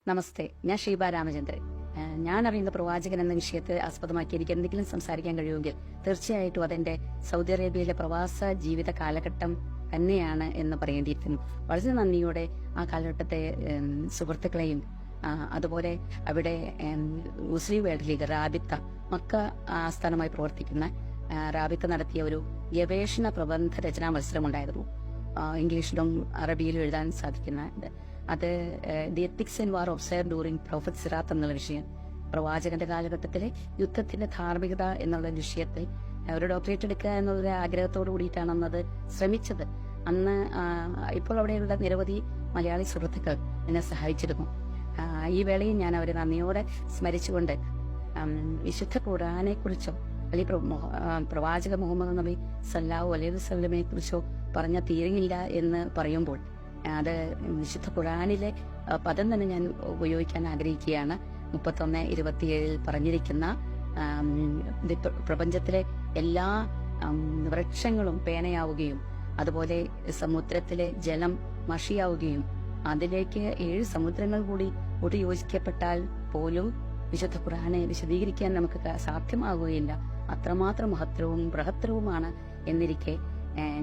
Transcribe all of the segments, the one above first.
നമസ്തേ, ഞാൻ ഷീബ രാമചന്ദ്രൻ. ഞാൻ അറിയുന്ന പ്രവാചകൻ എന്ന വിഷയത്തെ ആസ്പദമാക്കി എനിക്ക് എന്തെങ്കിലും സംസാരിക്കാൻ കഴിയുമെങ്കിൽ തീർച്ചയായിട്ടും അതെന്റെ സൗദി അറേബ്യയിലെ പ്രവാസ ജീവിത കാലഘട്ടം തന്നെയാണ് എന്ന് പറയേണ്ടിയിരിക്കുന്നു. വളരെ നന്ദിയോടെ ആ കാലഘട്ടത്തെ സുഹൃത്തുക്കളെയും അതുപോലെ അവിടെ മുസ്ലിം വേൾഡ് ലീഗ് റാബിത്ത മക്ക ആസ്ഥാനമായി പ്രവർത്തിക്കുന്ന റാബിത്ത നടത്തിയ ഒരു ഗവേഷണ പ്രബന്ധ രചനാ മത്സരമുണ്ടായിരുന്നു. ഇംഗ്ലീഷിലും അറബിയിലും എഴുതാൻ സാധിക്കുന്ന അത് the ethics and war observe during prophet സിറാത്ത് എന്നുള്ള വിഷയം, പ്രവാചകന്റെ കാലഘട്ടത്തിലെ യുദ്ധത്തിന്റെ ധാർമ്മികത എന്നുള്ള വിഷയത്തിൽ ഒരു ഡോക്ടറേറ്റ് എടുക്കുക എന്നുള്ള ആഗ്രഹത്തോടു കൂടിയിട്ടാണ് അന്നത് ശ്രമിച്ചത്. അന്ന് ഇപ്പോൾ അവിടെയുള്ള നിരവധി മലയാളി സുഹൃത്തുക്കൾ എന്നെ സഹായിച്ചിരുന്നു. ഈ വേളയിൽ ഞാൻ അവരെ നന്ദിയോടെ സ്മരിച്ചുകൊണ്ട് വിശുദ്ധ ഖുർആനെ കുറിച്ചോ അല്ലെങ്കിൽ പ്രവാചക മുഹമ്മദ് നബി സല്ലല്ലാഹു അലൈഹി വസല്ലമയെ കുറിച്ചോ പറഞ്ഞ തീരുന്നില്ല എന്ന് പറയുമ്പോൾ അത് വിശുദ്ധ ഖുർആനിലെ പദം തന്നെ ഞാൻ ഉപയോഗിക്കാൻ ആഗ്രഹിക്കുകയാണ്. 31:27 പറഞ്ഞിരിക്കുന്ന പ്രപഞ്ചത്തിലെ എല്ലാ വൃക്ഷങ്ങളും പേനയാവുകയും അതുപോലെ സമുദ്രത്തിലെ ജലം മഷിയാവുകയും അതിലേക്ക് 7 സമുദ്രങ്ങൾ കൂടി യോജിക്കപ്പെട്ടാൽ പോലും വിശുദ്ധ ഖുർആനെ വിശദീകരിക്കാൻ നമുക്ക് സാധ്യമാകുകയില്ല. അത്രമാത്രം മഹത്തരവും ബൃഹത്തരവുമാണ് എന്നിരിക്കെ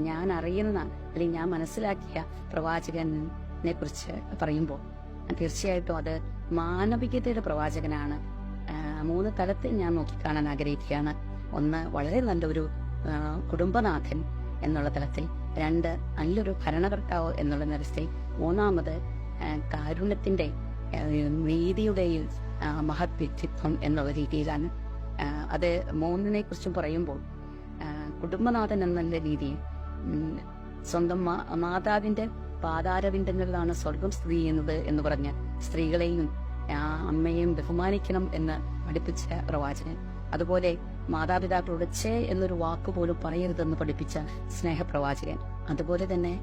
ഞാൻ അറിയുന്ന അല്ലെങ്കിൽ ഞാൻ മനസ്സിലാക്കിയ പ്രവാചകനെ കുറിച്ച് പറയുമ്പോൾ തീർച്ചയായിട്ടും അത് മാനവികതയുടെ പ്രവാചകനാണ്. 3 തലത്തിൽ ഞാൻ നോക്കിക്കാണാൻ ആഗ്രഹിക്കുകയാണ്. ഒന്ന്, വളരെ നല്ലൊരു കുടുംബനാഥൻ എന്നുള്ള തലത്തിൽ. 2, നല്ലൊരു ഭരണകർത്താവ് എന്നുള്ള നിരത്തിൽ. 3, കാരുണ്യത്തിന്റെ നീതിയുടെയും മഹത് വ്യക്തിത്വം എന്നുള്ള രീതിയിലാണ്. അത് 3നെ കുറിച്ചും പറയുമ്പോൾ കുടുംബനാഥൻ എന്നുള്ള രീതിയിൽ സ്വന്തം മാതാവിന്റെ പാതാരവിന്ദങ്ങളിലാണ് സ്വർഗം സ്ഥിതി ചെയ്യുന്നത് എന്ന് പറഞ്ഞ് സ്ത്രീകളെയും അമ്മയെയും ബഹുമാനിക്കണം എന്ന് പഠിപ്പിച്ച പ്രവാചകൻ. അതുപോലെ മാതാപിതാക്കളോട് ഛേ എന്നൊരു വാക്ക് പോലും പറയരുതെന്ന് പഠിപ്പിച്ച സ്നേഹപ്രവാചകൻ. അതുപോലെ തന്നെ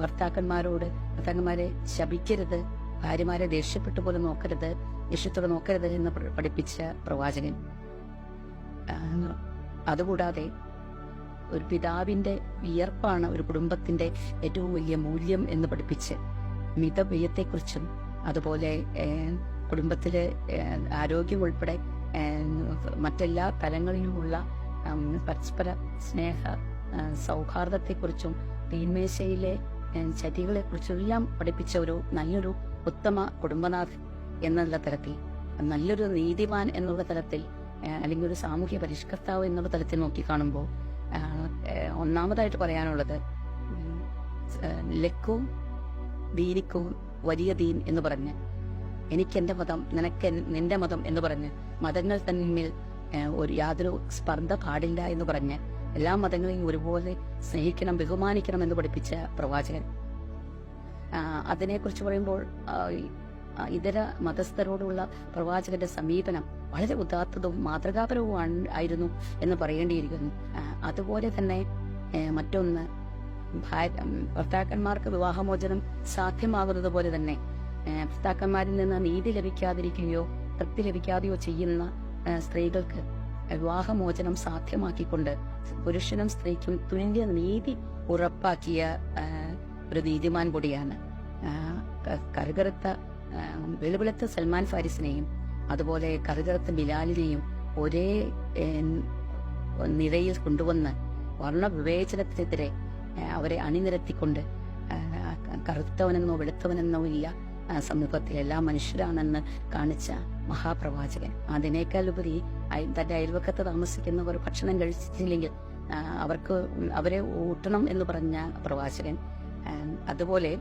ഭർത്താക്കന്മാരെ ശപിക്കരുത്, ഭാര്യമാരെ ദേഷ്യപ്പെട്ടു പോലും നോക്കരുത്, ദേഷ്യത്തോടെ നോക്കരുത് എന്ന് പഠിപ്പിച്ച പ്രവാചകൻ. അതുകൂടാതെ ഒരു പിതാവിന്റെ വിയർപ്പാണ് ഒരു കുടുംബത്തിന്റെ ഏറ്റവും വലിയ മൂല്യം എന്ന് പഠിപ്പിച്ച് മിതവ്യയത്തെക്കുറിച്ചും അതുപോലെ കുടുംബത്തിലെ ആരോഗ്യം ഉൾപ്പെടെ മറ്റെല്ലാ തലങ്ങളിലുമുള്ള പരസ്പര സ്നേഹ സൗഹാർദ്ദത്തെക്കുറിച്ചും തീന്മേശയിലെ ചതികളെ കുറിച്ചെല്ലാം പഠിപ്പിച്ച ഒരു നല്ലൊരു ഉത്തമ കുടുംബനാഥൻ എന്നുള്ള തലത്തിൽ, നല്ലൊരു നീതിമാൻ എന്നുള്ള തലത്തിൽ, അല്ലെങ്കിൽ ഒരു സാമൂഹ്യ പരിഷ്കർത്താവ് എന്നുള്ള തലത്തിൽ നോക്കിക്കാണുമ്പോൾ ഒന്നാമതായിട്ട് പറയാനുള്ളത് ലക്കും ദീനിക്കും വലിയ ദീൻ എന്ന് പറഞ്ഞ്, എനിക്ക് എന്റെ മതം, നിനക്ക് നിന്റെ മതം എന്ന് പറഞ്ഞ് മതങ്ങൾ തമ്മിൽ യാതൊരു സ്പർദ്ധ പാടില്ല എന്ന് പറഞ്ഞ് എല്ലാ മതങ്ങളെയും ഒരുപോലെ സ്നേഹിക്കണം, ബഹുമാനിക്കണം എന്ന് പഠിപ്പിച്ച പ്രവാചകൻ. അതിനെക്കുറിച്ച് പറയുമ്പോൾ ഇതര മതസ്ഥരോടുള്ള പ്രവാചകന്റെ സമീപനം വളരെ ഉദാത്തവും മാതൃകാപരവും ആയിരുന്നു എന്ന് പറയേണ്ടിയിരിക്കുന്നു. അതുപോലെ തന്നെ മറ്റൊന്ന്, ഭർത്താക്കന്മാർക്ക് വിവാഹമോചനം സാധ്യമാകുന്നത് പോലെ തന്നെ ഭർത്താക്കന്മാരിൽ നിന്ന് നീതി ലഭിക്കാതിരിക്കുകയോ തൃപ്തി ലഭിക്കാതെയോ ചെയ്യുന്ന സ്ത്രീകൾക്ക് വിവാഹമോചനം സാധ്യമാക്കിക്കൊണ്ട് പുരുഷനും സ്ത്രീക്കും തുല്യ നീതി ഉറപ്പാക്കിയ ഒരു നീതിമാൻ കൂടിയാണ്. കറുകറുത്ത വെളുവെളുത്ത സൽമാൻ ഫാരിസിനെയും അതുപോലെ കറുകറുത്ത ബിലാലിനെയും ഒരേ നിരയിൽ കൊണ്ടുവന്ന് വർണ്ണവിവേചനത്തിനെതിരെ അവരെ അണിനിരത്തിക്കൊണ്ട് കറുത്തവനെന്നോ വെളുത്തവനെന്നോ ഇല്ല, സമൂഹത്തിൽ എല്ലാ മനുഷ്യരാണെന്ന് കാണിച്ച മഹാപ്രവാചകൻ. അതിനേക്കാൾ ഉപരി തന്റെ അയൽവക്കത്ത് താമസിക്കുന്നവർ ഭക്ഷണം കഴിച്ചിട്ടില്ലെങ്കിൽ അവരെ ഊട്ടണം എന്ന് പറഞ്ഞ പ്രവാചകൻ. അതുപോലെ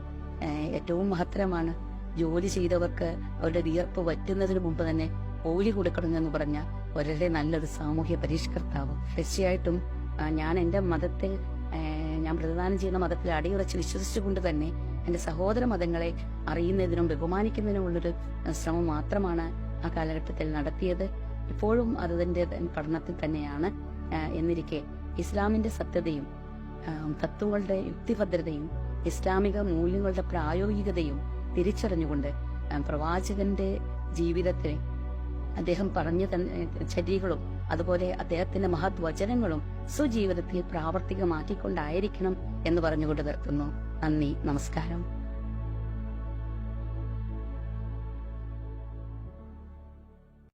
ഏറ്റവും മഹത്തരമാണ്, ജോലി ചെയ്തവർക്ക് അവരുടെ വിയർപ്പ് വറ്റുന്നതിന് മുമ്പ് തന്നെ കൂലി കൊടുക്കണമെന്ന് പറഞ്ഞ വളരെ നല്ലൊരു സാമൂഹ്യ പരിഷ്കർത്താവ്. തീർച്ചയായിട്ടും ഞാൻ എന്റെ മതത്തിൽ, ഞാൻ പ്രതിദാനം ചെയ്യുന്ന മതത്തിൽ അടിയുറച്ച് വിശ്വസിച്ചുകൊണ്ട് തന്നെ എന്റെ സഹോദര മതങ്ങളെ അറിയുന്നതിനും ബഹുമാനിക്കുന്നതിനുമുള്ളൊരു ശ്രമം മാത്രമാണ് ആ കാലഘട്ടത്തിൽ നടത്തിയത്. ഇപ്പോഴും അതിന്റെ പഠനത്തിൽ തന്നെയാണ്. എന്നിരിക്കെ ഇസ്ലാമിന്റെ സത്യതയും തത്വങ്ങളുടെ യുക്തിഭദ്രതയും ഇസ്ലാമിക മൂല്യങ്ങളുടെ പ്രായോഗികതയും തിരിച്ചറിഞ്ഞുകൊണ്ട് പ്രവാചകന്റെ ജീവിതത്തെ അദ്ദേഹം പറഞ്ഞ ചര്യകളും അതുപോലെ അദ്ദേഹത്തിന്റെ മഹത് വചനങ്ങളും സ്വജീവിതത്തിൽ പ്രാവർത്തികമാക്കിക്കൊണ്ടായിരിക്കണം എന്ന് പറഞ്ഞുകൊണ്ട് നിർത്തുന്നു. നന്ദി, നമസ്കാരം.